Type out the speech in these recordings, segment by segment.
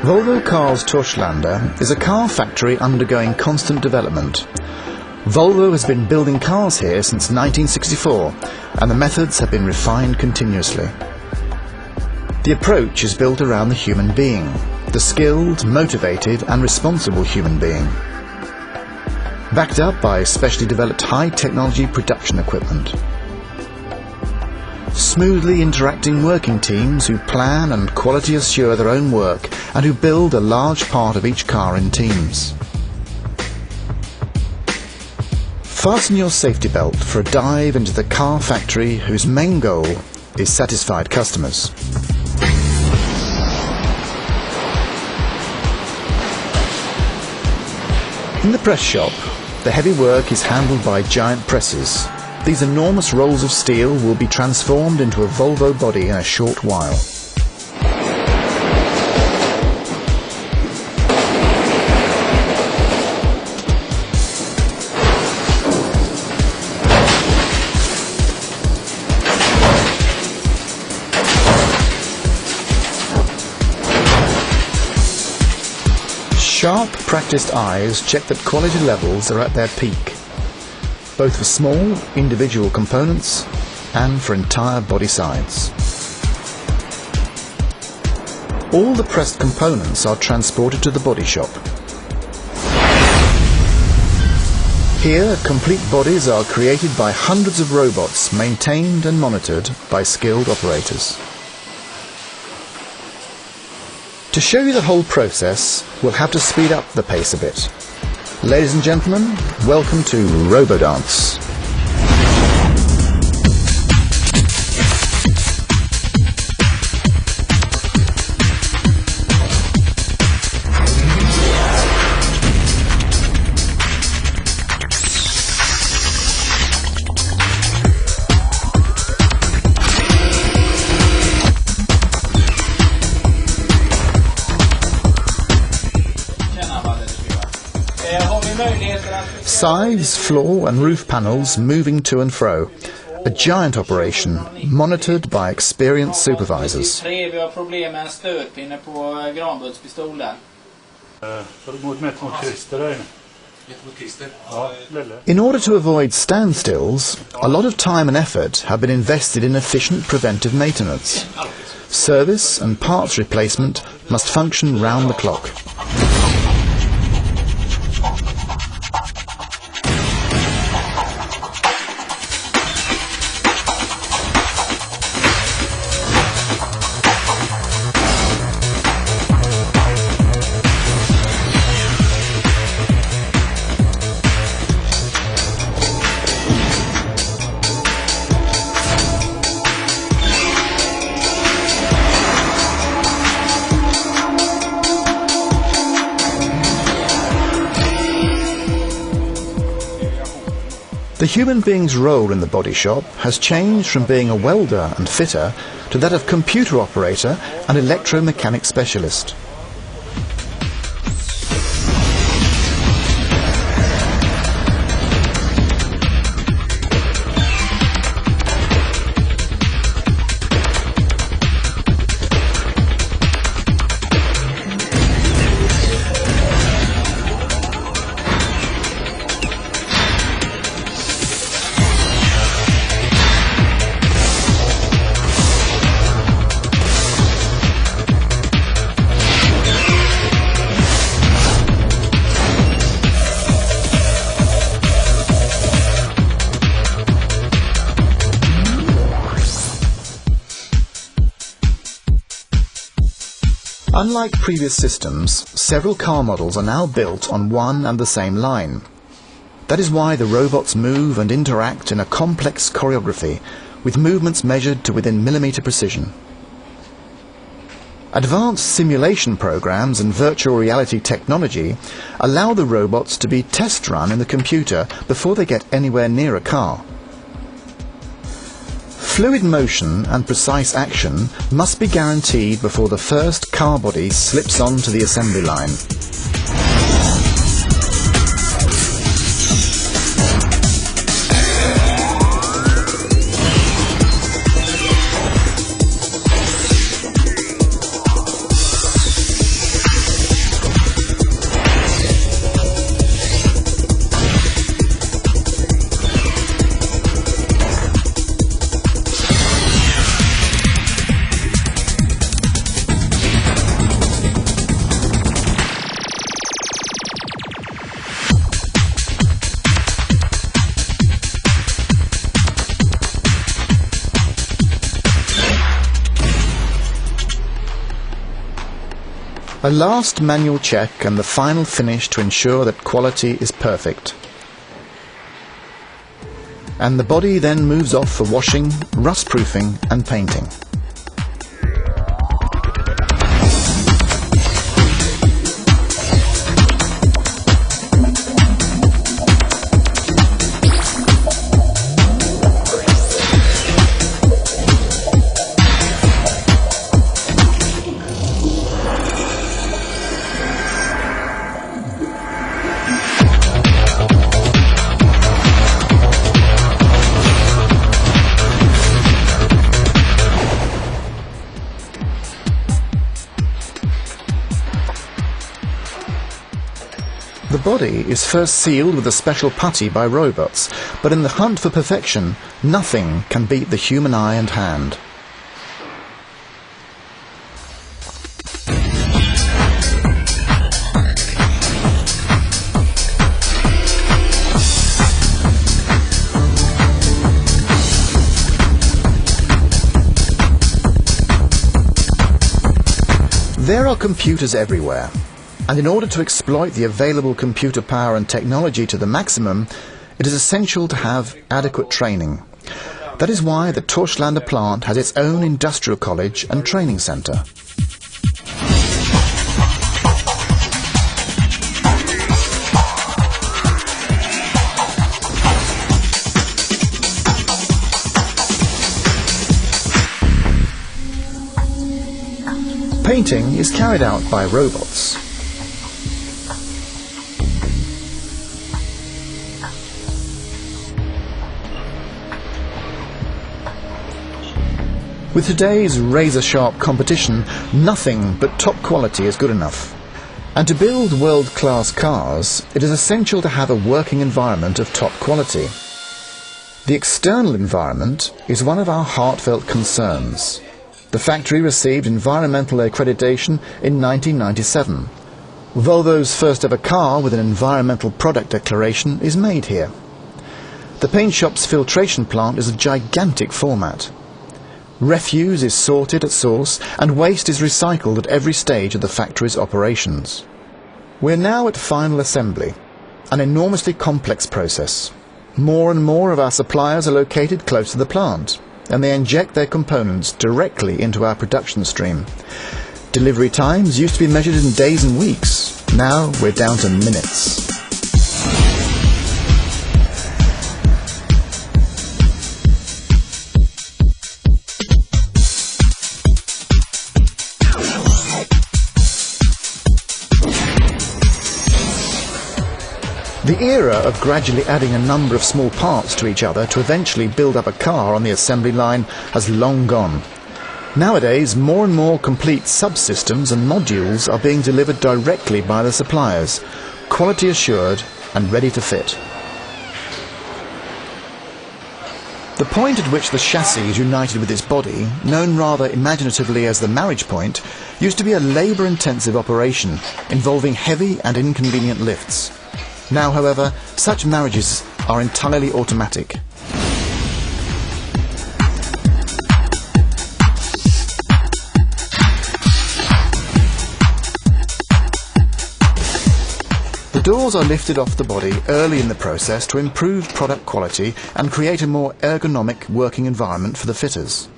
Volvo Cars Torslanda is a car factory undergoing constant development. Volvo has been building cars here since 1964, and the methods have been refined continuously. The approach is built around the human being, the skilled, motivated and responsible human being, backed up by specially developed high-technology production equipment. Smoothly interacting working teams who plan and quality assure their own work and who build a large part of each car in teams. Fasten your safety belt for a dive into the car factory whose main goal is satisfied customers. In the press shop, the heavy work is handled by giant presses. These enormous rolls of steel will be transformed into a Volvo body in a short while. Sharp, practiced eyes check that quality levels are at their peak, both for small, individual components and for entire body sides. All the pressed components are transported to the body shop. Here, complete bodies are created by hundreds of robots, maintained and monitored by skilled operators. To show you the whole process, we'll have to speed up the pace a bit. Ladies and gentlemen, welcome to RoboDance. Sides, floor and roof panels moving to and fro. A giant operation, monitored by experienced supervisors. In order to avoid standstills, a lot of time and effort have been invested in efficient preventive maintenance. Service and parts replacement must function round the clock. The human being's role in the body shop has changed from being a welder and fitter to that of computer operator and electromechanic specialist. Unlike previous systems, several car models are now built on one and the same line. That is why the robots move and interact in a complex choreography, with movements measured to within millimetre precision. Advanced simulation programs and virtual reality technology allow the robots to be test run in the computer before they get anywhere near a car. Fluid motion and precise action must be guaranteed before the first car body slips onto the assembly line. A last manual check and the final finish to ensure that quality is perfect. And the body then moves off for washing, rust-proofing and painting. The body is first sealed with a special putty by robots, but in the hunt for perfection, nothing can beat the human eye and hand. There are computers everywhere. And in order to exploit the available computer power and technology to the maximum, it is essential to have adequate training. That is why the Torslanda plant has its own industrial college and training centre. Painting is carried out by robots. With today's razor-sharp competition, nothing but top quality is good enough. And to build world-class cars, it is essential to have a working environment of top quality. The external environment is one of our heartfelt concerns. The factory received environmental accreditation in 1997. Volvo's first ever car with an environmental product declaration is made here. The paint shop's filtration plant is a gigantic format. Refuse is sorted at source and waste is recycled at every stage of the factory's operations. We're now at final assembly, an enormously complex process. More and more of our suppliers are located close to the plant, and they inject their components directly into our production stream. Delivery times used to be measured in days and weeks. Now we're down to minutes. The era of gradually adding a number of small parts to each other to eventually build up a car on the assembly line has long gone. Nowadays, more and more complete subsystems and modules are being delivered directly by the suppliers, quality assured and ready to fit. The point at which the chassis is united with its body, known rather imaginatively as the marriage point, used to be a labour-intensive operation involving heavy and inconvenient lifts. Now, however, such marriages are entirely automatic. The doors are lifted off the body early in the process to improve product quality and create a more ergonomic working environment for the fitters.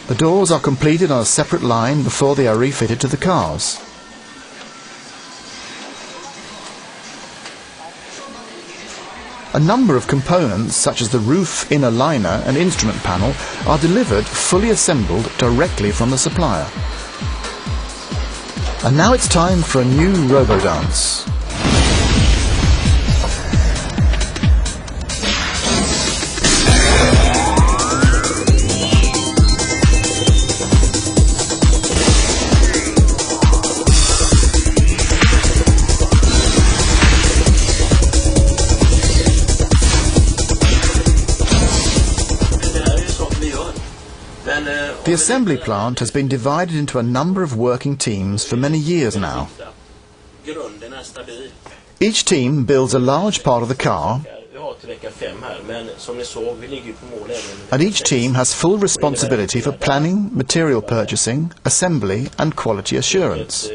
The doors are completed on a separate line before they are refitted to the cars. A number of components, such as the roof inner liner and instrument panel, are delivered fully assembled directly from the supplier. And now it's time for a new robo-dance. The assembly plant has been divided into a number of working teams for many years now. Each team builds a large part of the car, And each team has full responsibility for planning, material purchasing, assembly and quality assurance.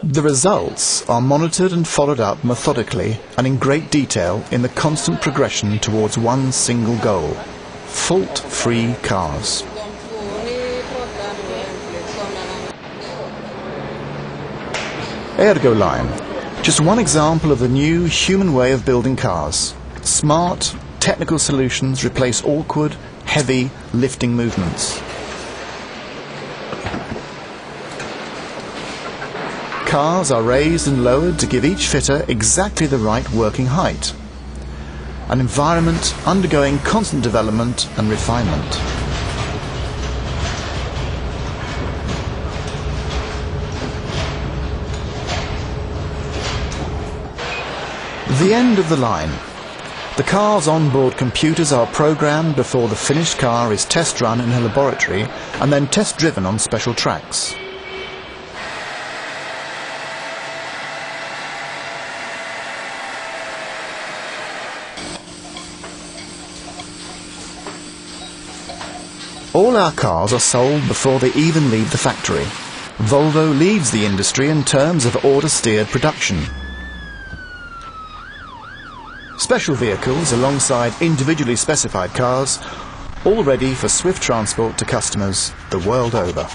The results are monitored and followed up methodically and in great detail in the constant progression towards one single goal: fault-free cars. Ergo Line, just one example of the new human way of building cars. Smart, technical solutions replace awkward, heavy, lifting movements. Cars are raised and lowered to give each fitter exactly the right working height. An environment undergoing constant development and refinement. The end of the line. The car's onboard computers are programmed before the finished car is test run in a laboratory and then test driven on special tracks. All our cars are sold before they even leave the factory. Volvo leads the industry in terms of order-steered production. Special vehicles alongside individually specified cars, all ready for swift transport to customers the world over.